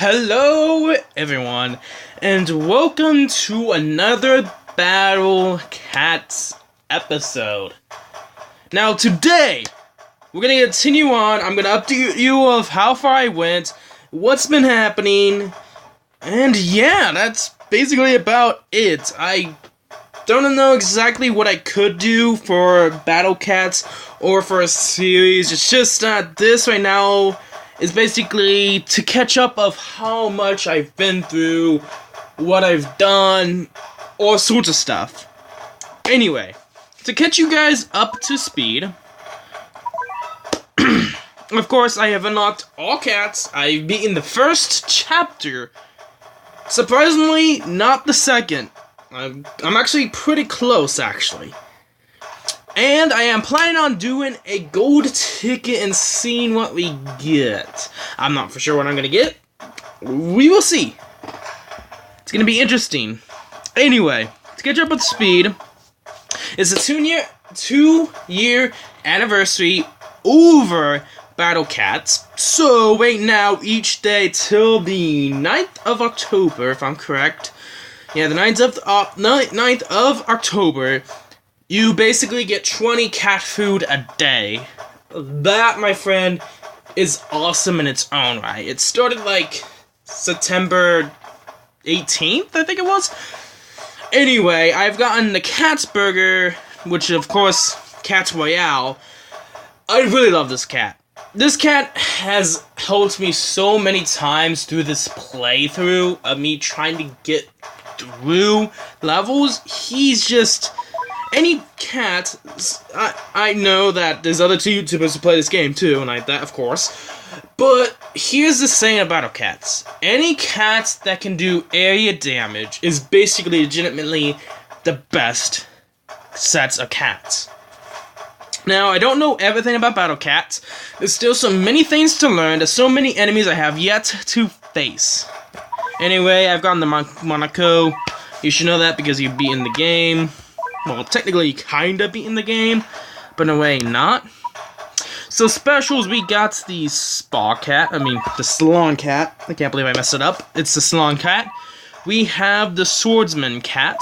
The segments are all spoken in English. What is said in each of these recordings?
Hello, everyone, and welcome to another Battle Cats episode. Now, today, we're gonna continue on. I'm gonna update you of how far I went, what's been happening, and yeah, that's basically about it. I don't know exactly what I could do for Battle Cats or for a series. It's just that this right now is basically to catch up of how much I've been through, what I've done, all sorts of stuff. Anyway, to catch you guys up to speed, of course, I have unlocked all cats. I've beaten the first chapter. Surprisingly, not the second. I'm actually pretty close, actually. And I am planning on doing a gold ticket and seeing what we get. I'm not for sure what I'm going to get. We will see. It's going to be interesting. Anyway, to get you up to speed, it's a two-year anniversary over Battle Cats. So, wait now, each day till the 9th of October, if I'm correct. Yeah, the 9th of October. You basically get 20 cat food a day. That, my friend, is awesome in its own right. It started like September 18th, I think it was. Anyway, I've gotten the Cat's Burger, which of course, Cat's Royale. I really love this cat. This cat has helped me so many times through this playthrough of me trying to get through levels. He's just... Any cat, I know that there's other two YouTubers who play this game too, and like that, of course. But here's the saying about Battle Cats. Any cat that can do area damage is basically legitimately the best sets of cats. Now, I don't know everything about Battle Cats. There's still so many things to learn. There's so many enemies I have yet to face. Anyway, I've gotten the Monaco. You should know that because you've beaten the game. Well, technically, kinda beaten the game, but in a way, not. So, specials, we got the the Salon Cat. I can't believe I messed it up. It's the Salon Cat. We have the Swordsman Cat.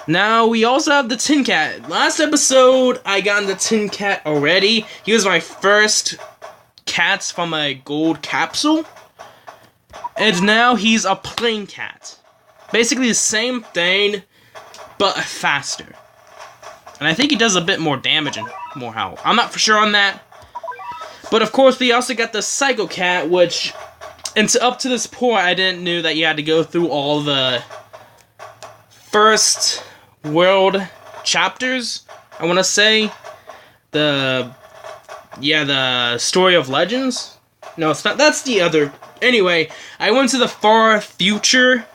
Now, we also have the Tin Cat. Last episode, I got the Tin Cat already. He was my first cat from a gold capsule. And now, he's a plain cat. Basically, the same thing, but faster. And I think he does a bit more damage and more health. I'm not for sure on that. But of course, we also got the Psycho Cat, which, up to this point, I didn't know that you had to go through all the first world chapters, I want to say. The Story of Legends. No, it's not. That's the other. Anyway, I went to the far future.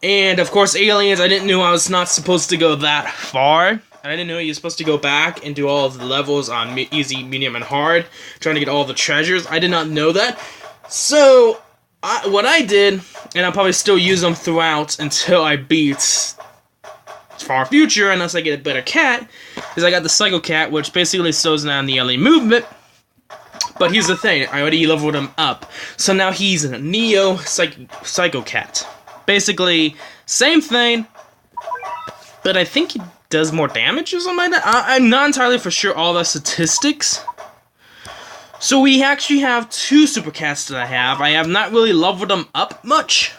And, of course, aliens, I didn't know I was not supposed to go that far. And I didn't know you're supposed to go back and do all of the levels on easy, medium, and hard. Trying to get all the treasures. I did not know that. So, what I did, and I'll probably still use them throughout until I beat Far Future, unless I get a better cat, is I got the Psycho Cat, which basically slows down the alien movement. But here's the thing, I already leveled him up. So now he's a Neo Psycho Cat. Basically, same thing, but I think he does more damage or something like that. I'm not entirely for sure all the statistics. So we actually have two super cats that I have. I have not really leveled them up much,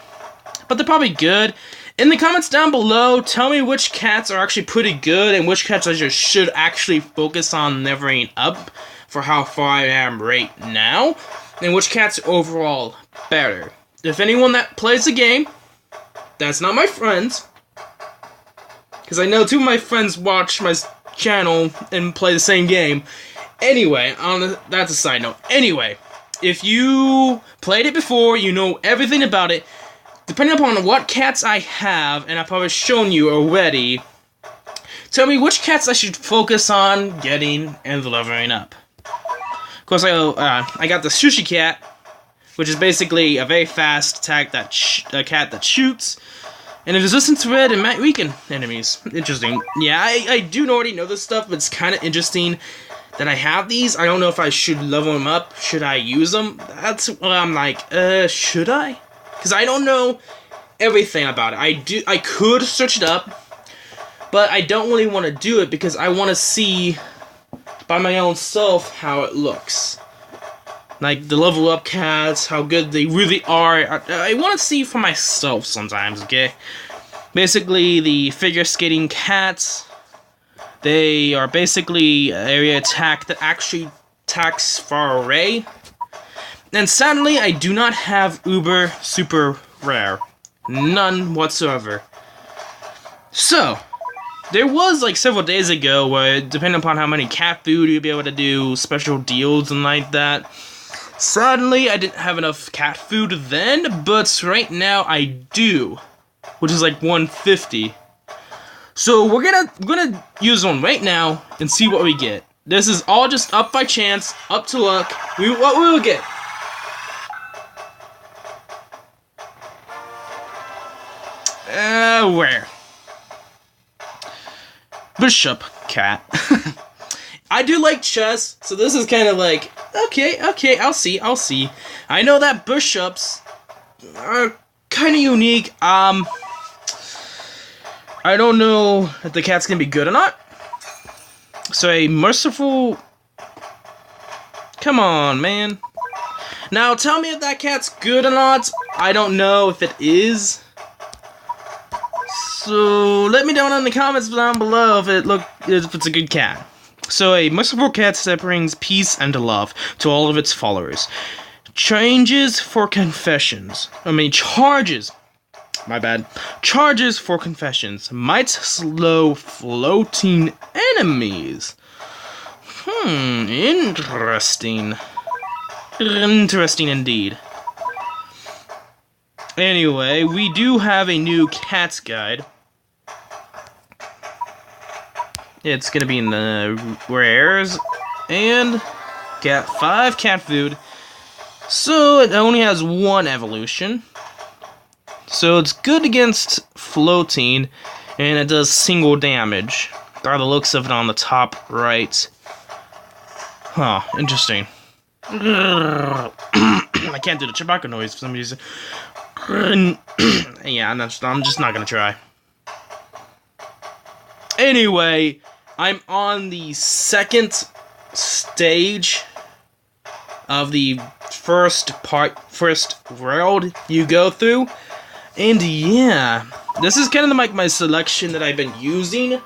but they're probably good. In the comments down below, tell me which cats are actually pretty good and which cats I just should actually focus on leveling up for how far I am right now, and which cats are overall better. If anyone that plays the game, that's not my friends, because I know two of my friends watch my channel and play the same game. Anyway, that's a side note. Anyway, if you played it before, you know everything about it, depending upon what cats I have, and I've probably shown you already, tell me which cats I should focus on getting and leveling up. Of course, I got the Sushi Cat, which is basically a very fast attack a cat that shoots, and it is resistant to red and weaken enemies. Interesting. Yeah, I do already know this stuff, but it's kind of interesting that I have these. I don't know if I should level them up. Should I use them? That's what I'm like, should I? Because I don't know everything about it. I could search it up, but I don't really want to do it because I want to see by my own self how it looks. Like the level up cats, how good they really are. I want to see for myself sometimes, okay? Basically, the figure skating cats, they are basically area attack that actually attacks far away. And sadly, I do not have Uber Super Rare. None whatsoever. So, there was like several days ago where, depending upon how many cat food, you'd be able to do special deals and like that. Sadly, I didn't have enough cat food then, but right now I do, which is like 150. So we're gonna use one right now and see what we get. This is all just up by chance, up to luck. What we will get. Where? Bishop cat. I do like chess, so this is kind of like, okay, I'll see. I know that bishops are kind of unique. I don't know if the cat's gonna be good or not. So a merciful... Come on, man. Now, tell me if that cat's good or not. I don't know if it is. So, let me know in the comments down below if it's a good cat. So, a merciful cat that brings peace and love to all of its followers. Charges for confessions. Charges for confessions. Might slow floating enemies. Interesting. Interesting indeed. Anyway, we do have a new cat's guide. It's gonna be in the rares, and got 5 cat food. So it only has 1 evolution. So it's good against floating, and it does single damage. By the looks of it on the top right. Huh, interesting. I can't do the Chewbacca noise for some reason. Yeah, I'm just not gonna try. Anyway, I'm on the 2nd stage of the first world you go through. And yeah, this is kind of like my selection that I've been using.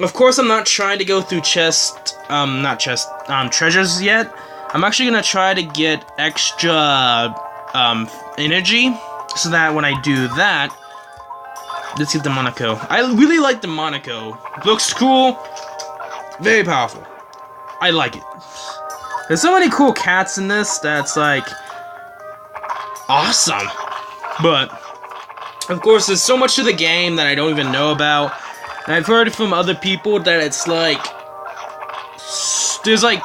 Of course, I'm not trying to go through treasures yet. I'm actually gonna try to get extra energy, so that when I do that, let's get the Monaco. I really like the Monaco. Looks cool, very powerful. I like it. There's so many cool cats in this that's like awesome. But of course, there's so much to the game that I don't even know about. And I've heard from other people that it's like there's like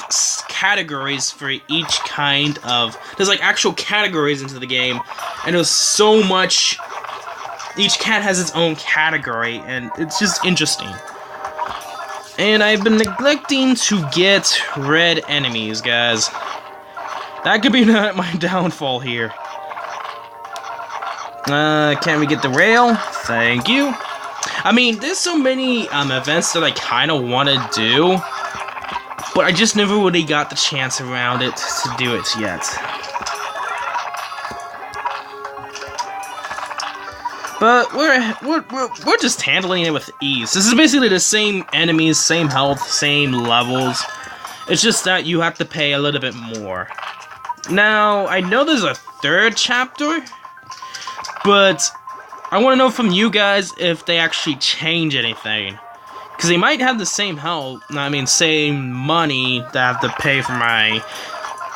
categories for each kind of... There's like actual categories into the game, and there's so much... Each cat has its own category, and it's just interesting. And I've been neglecting to get red enemies, guys. That could be my downfall here. Can we get the rail? Thank you. I mean, there's so many events that I kind of want to do, but I just never really got the chance around it to do it yet. But we're just handling it with ease. This is basically the same enemies, same health, same levels. It's just that you have to pay a little bit more. Now, I know there's a 3rd chapter, but I want to know from you guys if they actually change anything. Because they might have the same health, same money that I have to pay for my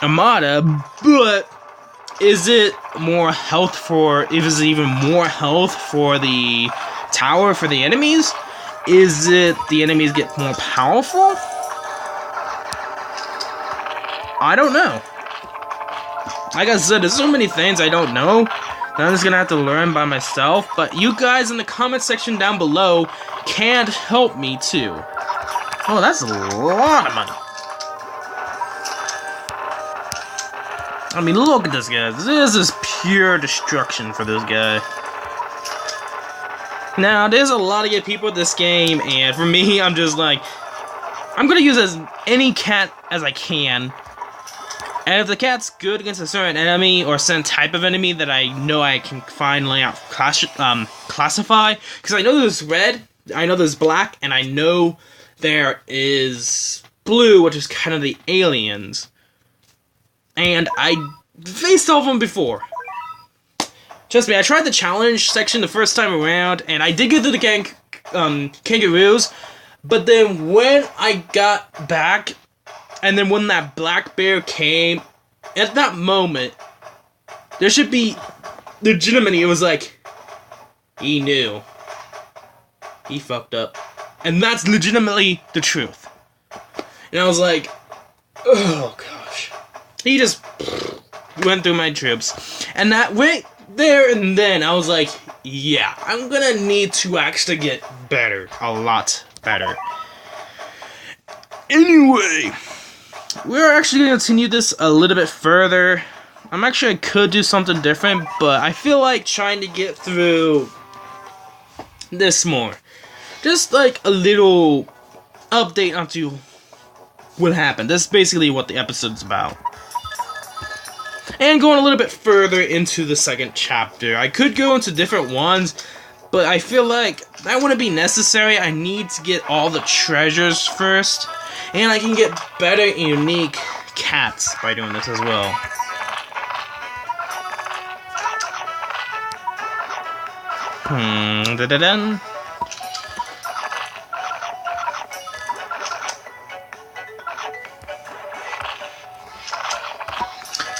Armada, but is it more health is it even more health for the tower for the enemies? Is it the enemies get more powerful? I don't know. Like I said, there's so many things I don't know. I'm just gonna have to learn by myself, but you guys in the comment section down below can help me too. Oh, that's a lot of money. I mean, look at this guy. This is pure destruction for this guy. Now, there's a lot of good people in this game, and for me, I'm just like, I'm gonna use as any cat as I can. And if the cat's good against a certain enemy or a certain type of enemy that I know I can finally classify, because I know there's red, I know there's black, and I know there is blue, which is kind of the aliens. And I faced all of them before. Trust me, I tried the challenge section the first time around, and I did get through the kangaroos, but then when I got back, and then when that black bear came, at that moment, there should be, legitimately, it was like, he knew. He fucked up. And that's legitimately the truth. And I was like, oh gosh. He just went through my troops. And that went there and then, I was like, yeah, I'm gonna need to actually get better. A lot better. Anyway, we're actually gonna continue this a little bit further. I could do something different, but I feel like trying to get through this more. Just like a little update onto what happened. That's basically what the episode's about. And going a little bit further into the second chapter. I could go into different ones, but I feel like that wouldn't be necessary. I need to get all the treasures first. And I can get better and unique cats by doing this as well. Da-da-dun.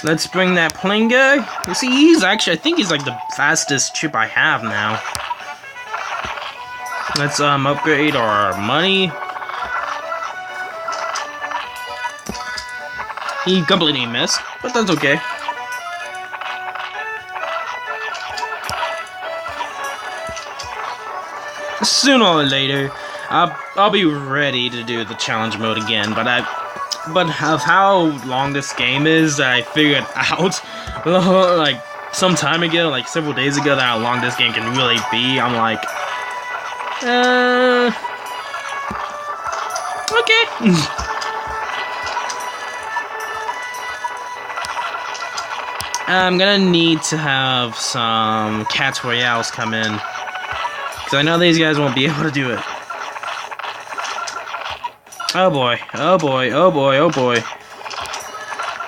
Let's bring that plane guy. You see, he's actually, I think he's like the fastest chip I have now. Let's upgrade our money. He completely missed, but that's okay. Sooner or later, I'll be ready to do the challenge mode again, but of how long this game is, I figured out, like, some time ago, like several days ago, that how long this game can really be. I'm like, okay. I'm gonna need to have some Cats Royales come in, because I know these guys won't be able to do it. Oh boy, oh boy, oh boy, oh boy.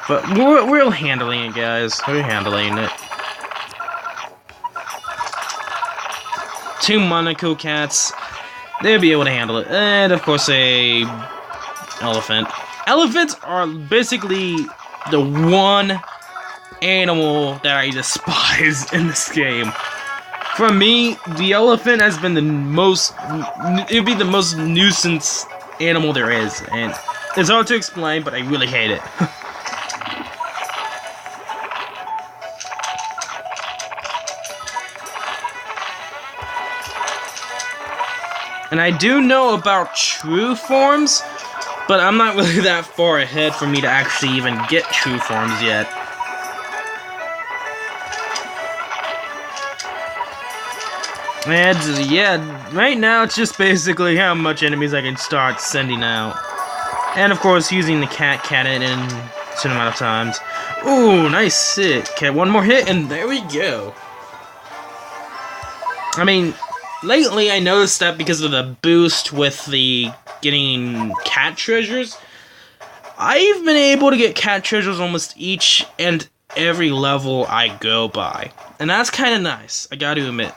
But we're handling it, guys. We're handling it. 2 Monaco cats. They'll be able to handle it. And, of course, a elephant. Elephants are basically the one animal that I despise in this game. For me, the elephant has been the most... It'd be the most nuisance animal there is, and it's hard to explain, but I really hate it. And I do know about true forms, but I'm not really that far ahead for me to actually even get true forms yet. And yeah, right now it's just basically how much enemies I can start sending out. And of course using the cat cannon in a certain amount of times. Ooh, nice hit. Okay, one more hit and there we go. I mean, lately I noticed that because of the boost with the getting cat treasures, I've been able to get cat treasures almost each and every level I go by. And that's kind of nice, I gotta admit.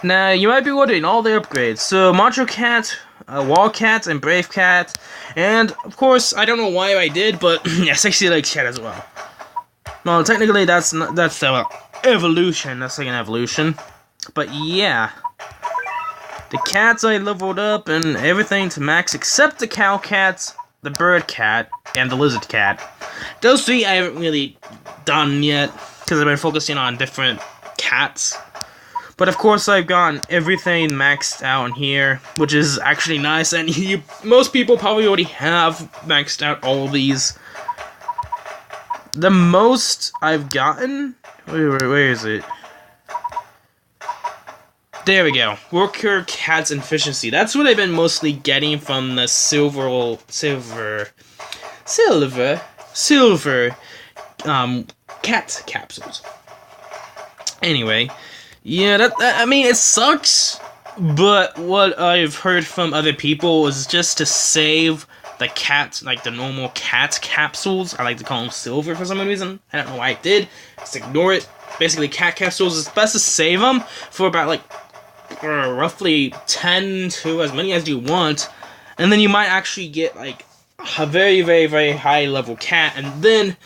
Now, you might be wondering, all the upgrades. So, Macho Cat, Wall Cat, and Brave Cat, and, of course, I don't know why I did, but, yeah, Sexy Legs Cat as well. Well, technically, that's the evolution, that's like an evolution. But, yeah. The cats I leveled up and everything to max, except the Cow Cat, the Bird Cat, and the Lizard Cat. Those 3 I haven't really done yet, because I've been focusing on different cats. But of course, I've gotten everything maxed out in here, which is actually nice. And most people probably already have maxed out all these. The most I've gotten... Where is it? There we go. Worker Cat's Efficiency. That's what I've been mostly getting from the silver cat capsules. Anyway, yeah, I mean, it sucks, but what I've heard from other people is just to save the cats, like the normal cat capsules. I like to call them silver for some reason. I don't know why I did. Just ignore it. Basically, cat capsules, it's best to save them for about, like, roughly 10 to as many as you want, and then you might actually get, like, a very, very, very high level cat. And then,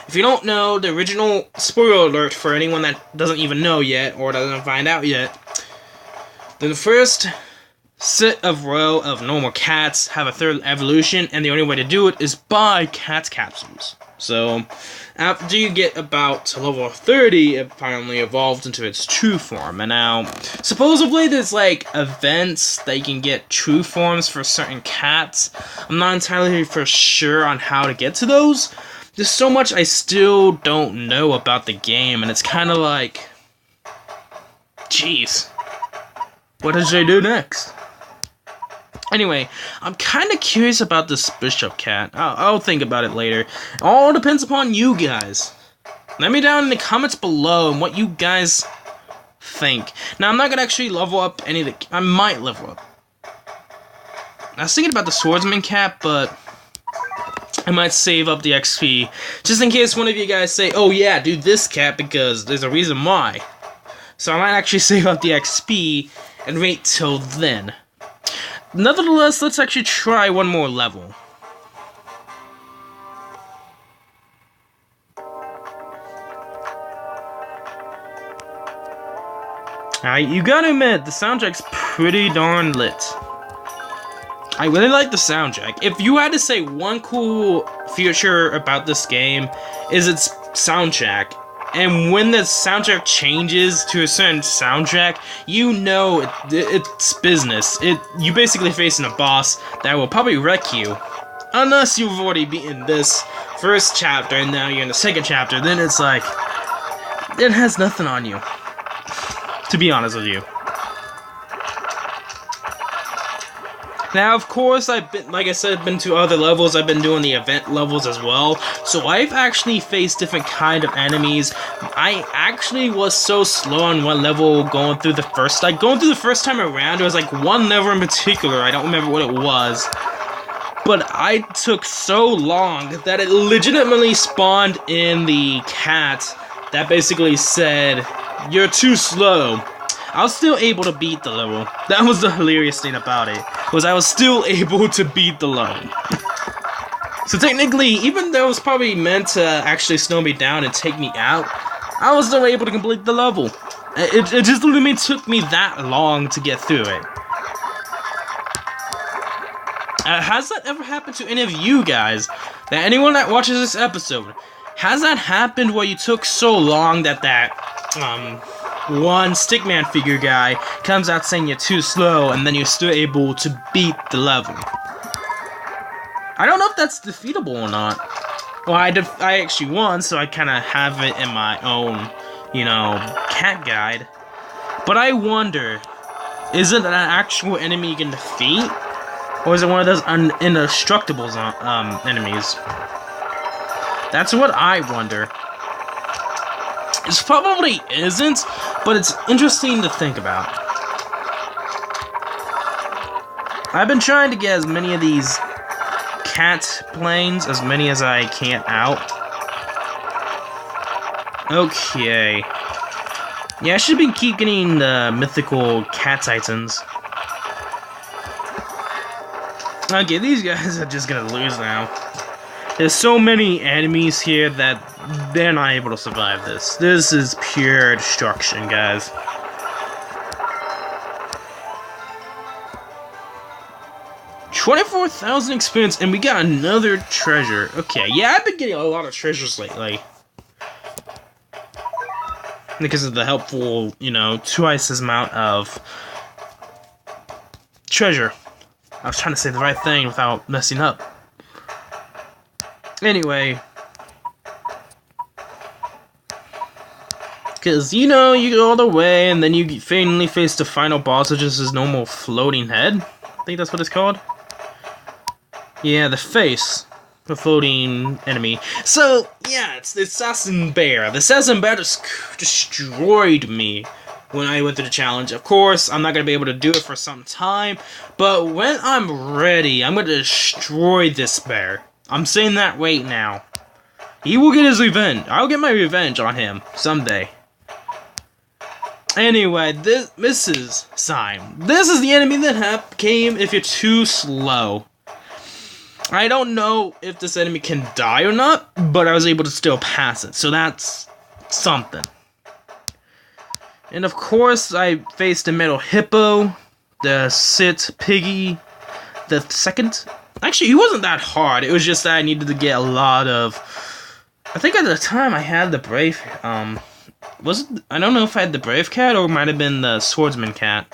if you don't know, the original spoiler alert for anyone that doesn't even know yet, or doesn't find out yet, then the first set of row of normal cats have a third evolution, and the only way to do it is by cat capsules. So, after you get about level 30, it finally evolves into its true form. And now, supposedly there's, like, events that you can get true forms for certain cats. I'm not entirely for sure on how to get to those. There's so much I still don't know about the game, and it's kind of like... Jeez. What did they do next? Anyway, I'm kind of curious about this Bishop cat. I'll think about it later. It all depends upon you guys. Let me down in the comments below and what you guys think. Now, I'm not going to actually level up any of the... I might level up. I was thinking about the Swordsman cat, but I might save up the XP. Just in case one of you guys say, oh yeah, do this cat because there's a reason why. So I might actually save up the XP and wait till then. Nevertheless, let's actually try one more level. Alright, you gotta admit, the soundtrack's pretty darn lit. I really like the soundtrack. If you had to say one cool feature about this game, is its soundtrack. And when the soundtrack changes to a certain soundtrack, you know it's business. You basically facing a boss that will probably wreck you. Unless you've already beaten this first chapter and now you're in the second chapter, then it's like, it has nothing on you. To be honest with you. Now, of course, I've been, like I said, been to other levels. I've been doing the event levels as well. So I've actually faced different kind of enemies. I actually was so slow on one level going through the first time around. There was like one level in particular. I don't remember what it was. But I took so long that it legitimately spawned in the cat that basically said, "You're too slow." I was still able to beat the level. That was the hilarious thing about it, was I was still able to beat the level. So technically, even though it was probably meant to actually slow me down and take me out, I was still able to complete the level. It just literally took me that long to get through it. Has that ever happened to any of you guys? That anyone that watches this episode, has that happened where you took so long that one Stickman figure guy comes out saying you're too slow, and then you're still able to beat the level? I don't know if that's defeatable or not. Well, I actually won, so I kind of have it in my own, cat guide. But I wonder, is it an actual enemy you can defeat? Or is it one of those indestructible enemies? That's what I wonder. It probably isn't, but it's interesting to think about. I've been trying to get as many of these cat planes, as many as I can out. Okay. Yeah, I should keep getting the mythical cat titans. Okay, these guys are just gonna lose now. There's so many enemies here that they're not able to survive this. This is pure destruction, guys. $24,000 experience, and we got another treasure. Okay, yeah, I've been getting a lot of treasures lately. because of the helpful, twice as amount of treasure. I was trying to say the right thing without messing up. Anyway, because, you go all the way, and then you finally face the final boss, which is his normal floating head. I think that's what it's called. Yeah, the face. The floating enemy. So, yeah, it's the Assassin Bear. The Assassin Bear just destroyed me when I went through the challenge. Of course, I'm not going to be able to do it for some time, but when I'm ready, I'm going to destroy this bear. I'm saying that right now. He will get his revenge. I'll get my revenge on him someday. Anyway, this is Syme. This is the enemy that came if you're too slow. I don't know if this enemy can die or not, but I was able to still pass it, so that's something. And of course, I faced the Metal Hippo, the Sit Piggy, the second. Actually, he wasn't that hard. It was just that I needed to get a lot of. I think at the time I had the Brave. I don't know if I had the Brave Cat or it might have been the Swordsman Cat.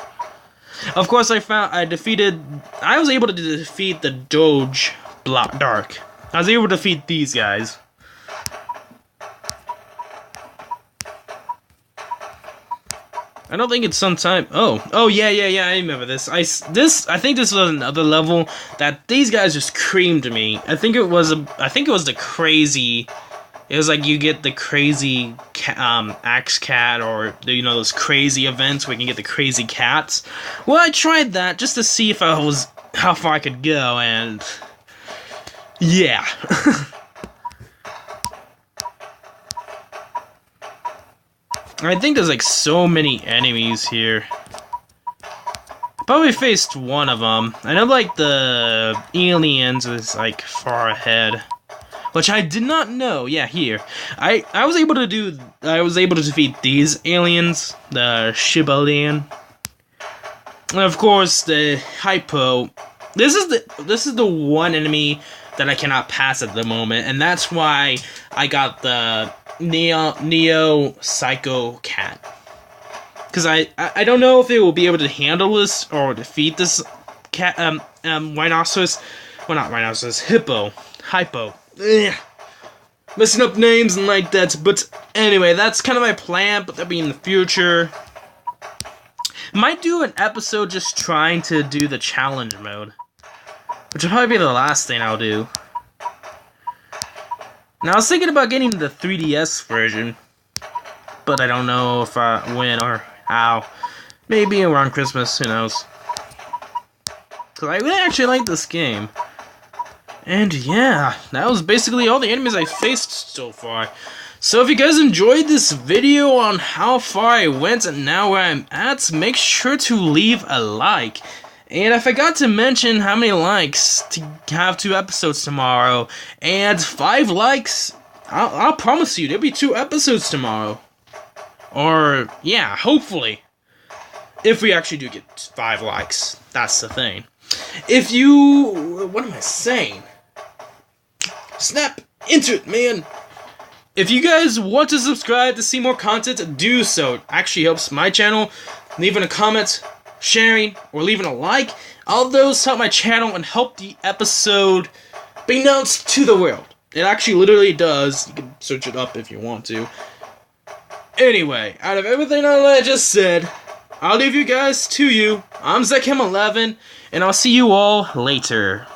Of course, I was able to defeat the Doge Dark. I was able to defeat these guys. I don't think it's sometime. Oh yeah. I remember this. I think this was another level that these guys just creamed me. I think it was the crazy. It was like you get the crazy axe cat, or those crazy events where you can get the crazy cats. Well, I tried that just to see if how far I could go, and yeah. I think there's like so many enemies here. I probably faced one of them. I know like the aliens is like far ahead, which I did not know. Yeah, here. I was able to defeat these aliens, the Shibalian. And of course the Hypo. This is the one enemy that I cannot pass at the moment, and that's why I got the Neo Psycho Cat. Because I don't know if it will be able to handle this or defeat this cat rhinoceros. Well, not rhinoceros, Hypo. Ugh. Messing up names and like that. But anyway, that's kind of my plan, but that'll be in the future. Might do an episode just trying to do the challenge mode, which will probably be the last thing I'll do. Now, I was thinking about getting the 3DS version, but I don't know if when or how. Maybe around Christmas, who knows. Because I really actually like this game. And yeah, that was basically all the enemies I faced so far. So if you guys enjoyed this video on how far I went and now where I'm at, make sure to leave a like. And I forgot to mention how many likes to have 2 episodes tomorrow. And 5 likes, I'll promise you, there'll be 2 episodes tomorrow. Or, yeah, hopefully. If we actually do get 5 likes. That's the thing. If you... What am I saying? Snap into it, man. If you guys want to subscribe to see more content, do so. It actually helps my channel. Leaving a comment, sharing, or leaving a like. All those help my channel and help the episode be announced to the world. It actually literally does. You can search it up if you want to. Anyway, out of everything I just said, I'll leave you guys to you. I'm Zekhem11, and I'll see you all later.